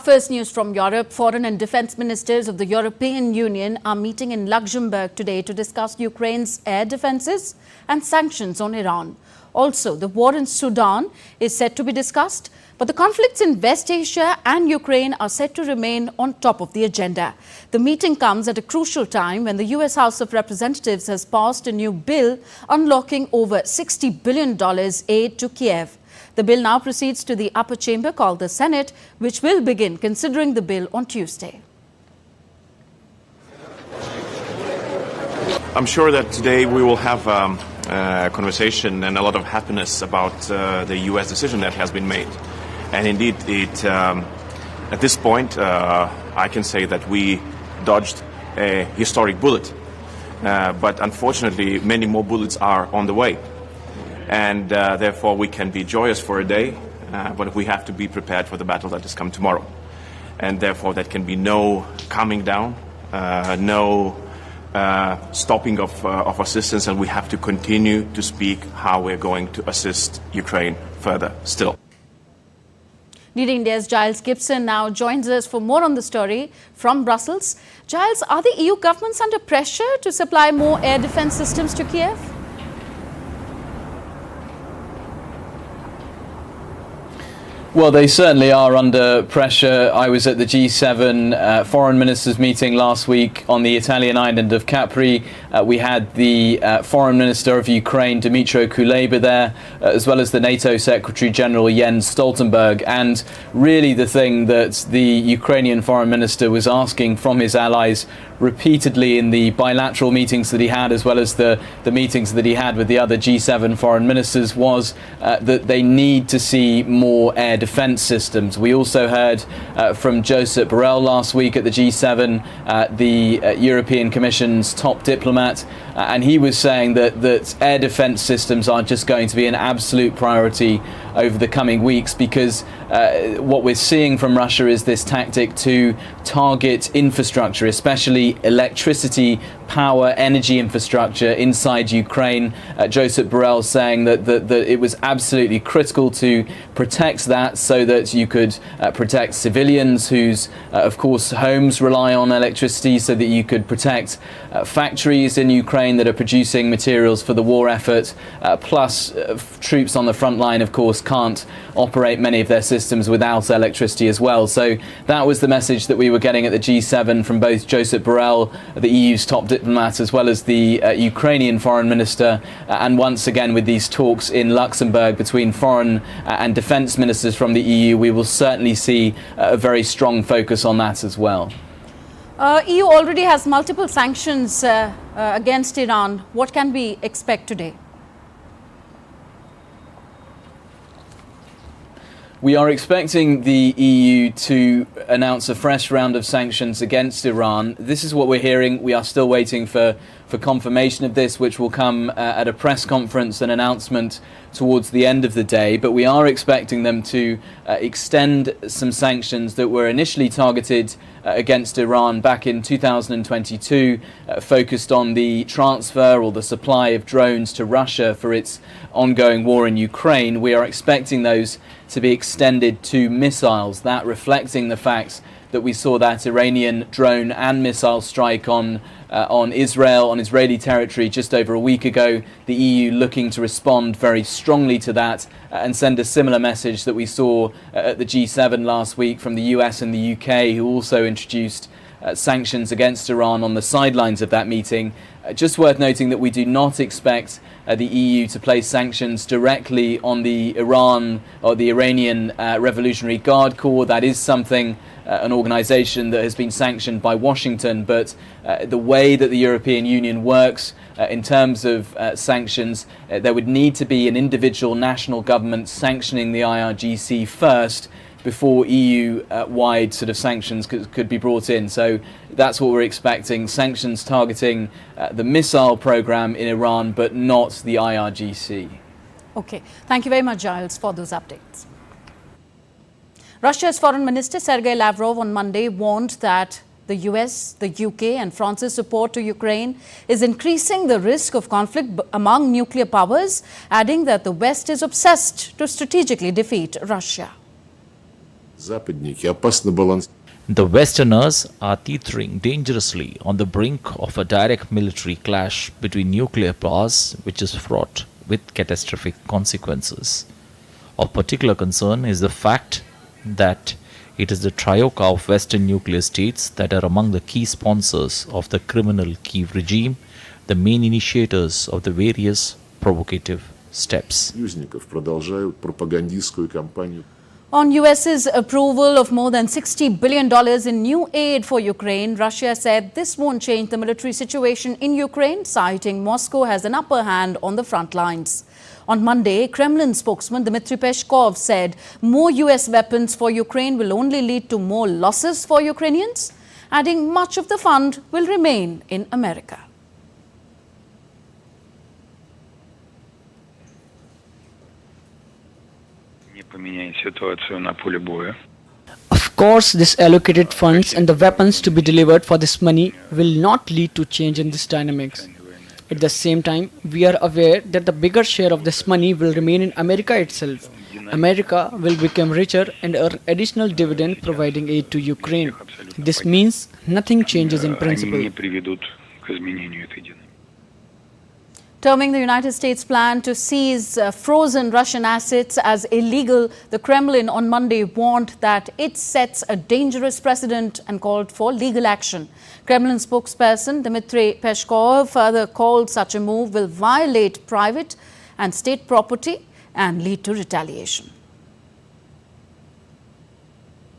first news from Europe. Foreign and defense ministers of the European Union are meeting in Luxembourg today to discuss Ukraine's air defenses and sanctions on Iran. Also, the war in Sudan is set to be discussed, but the conflicts in West Asia and Ukraine are set to remain on top of the agenda. The meeting comes at a crucial time when the US House of Representatives has passed a new bill unlocking over $60 billion aid to Kiev. The bill now proceeds to the upper chamber called the Senate, which will begin considering the bill on Tuesday. I'm sure that today we will have a conversation and a lot of happiness about the US decision that has been made. And indeed, at this point, I can say that we dodged a historic bullet. But unfortunately, many more bullets are on the way. And therefore, we can be joyous for a day, but we have to be prepared for the battle that is come tomorrow. And therefore, there can be no calming down, no stopping of assistance, and we have to continue to speak how we're going to assist Ukraine further still. DD India's Giles Gibson now joins us for more on the story from Brussels. Giles, are the EU governments under pressure to supply more air defense systems to Kiev? Well, they certainly are under pressure. I was at the G7 foreign ministers meeting last week on the Italian island of Capri. We had the foreign minister of Ukraine, Dmytro Kuleba, there, as well as the NATO Secretary General Jens Stoltenberg. And really the thing that the Ukrainian foreign minister was asking from his allies repeatedly in the bilateral meetings that he had, as well as the meetings that he had with the other G7 foreign ministers, was that they need to see more air defense systems. We also heard from Josep Borrell last week at the G7, the European Commission's top diplomat, and he was saying that air defense systems are just going to be an absolute priority over the coming weeks, because what we're seeing from Russia is this tactic to target infrastructure, especially electricity, power, energy infrastructure inside Ukraine. Josep Borrell saying that it was absolutely critical to protect that so that you could protect civilians whose, of course, homes rely on electricity, so that you could protect factories in Ukraine that are producing materials for the war effort, plus troops on the front line, of course, can't operate many of their systems without electricity as well. So that was the message that we were getting at the G7 from both Josep Borrell, the EU's top diplomat, as well as the Ukrainian foreign minister, and once again with these talks in Luxembourg between foreign and defence ministers from the EU, we will certainly see a very strong focus on that as well. EU already has multiple sanctions against Iran. What can we expect today? We are expecting the EU to announce a fresh round of sanctions against Iran. This is what we're hearing. We are still waiting for confirmation of this, which will come at a press conference, an announcement towards the end of the day. But we are expecting them to extend some sanctions that were initially targeted against Iran back in 2022, focused on the transfer or the supply of drones to Russia for its ongoing war in Ukraine. We are expecting those to be extended to missiles, that reflecting the fact that we saw that Iranian drone and missile strike on Israel, on Israeli territory just over a week ago. The EU looking to respond very strongly to that and send a similar message that we saw at the G7 last week from the US and the UK, who also introduced sanctions against Iran on the sidelines of that meeting. Just worth noting that we do not expect the EU to place sanctions directly on the Iran or the Iranian Revolutionary Guard Corps. That is something, an organization that has been sanctioned by Washington, but the way that the European Union works in terms of sanctions, there would need to be an individual national government sanctioning the IRGC first before EU-wide sort of sanctions could be brought in. So that's what we're expecting, sanctions targeting the missile program in Iran, but not the IRGC. Okay. Thank you very much, Giles, for those updates. Russia's Foreign Minister Sergei Lavrov on Monday warned that the US, the UK and France's support to Ukraine is increasing the risk of conflict among nuclear powers, adding that the West is obsessed to strategically defeat Russia. Западники опасно балансируют. The Westerners are teetering dangerously on the brink of a direct military clash between nuclear powers, which is fraught with catastrophic consequences. Of particular concern is the fact that it is the troika of Western nuclear states that are among the key sponsors of the criminal Kiev regime, the main initiators of the various provocative steps. Союзников продолжают пропагандистскую кампанию. On US's approval of more than $60 billion in new aid for Ukraine, Russia said this won't change the military situation in Ukraine, citing Moscow has an upper hand on the front lines. On Monday, Kremlin spokesman Dmitry Peskov said more US weapons for Ukraine will only lead to more losses for Ukrainians, adding much of the fund will remain in America. Of course, this allocated funds and the weapons to be delivered for this money will not lead to change in this dynamics. At the same time, we are aware that the bigger share of this money will remain in America itself. America will become richer and earn additional dividend providing aid to Ukraine. This means nothing changes in principle. Terming the United States' plan to seize frozen Russian assets as illegal, the Kremlin on Monday warned that it sets a dangerous precedent and called for legal action. Kremlin spokesperson Dmitry Peskov further called such a move will violate private and state property and lead to retaliation.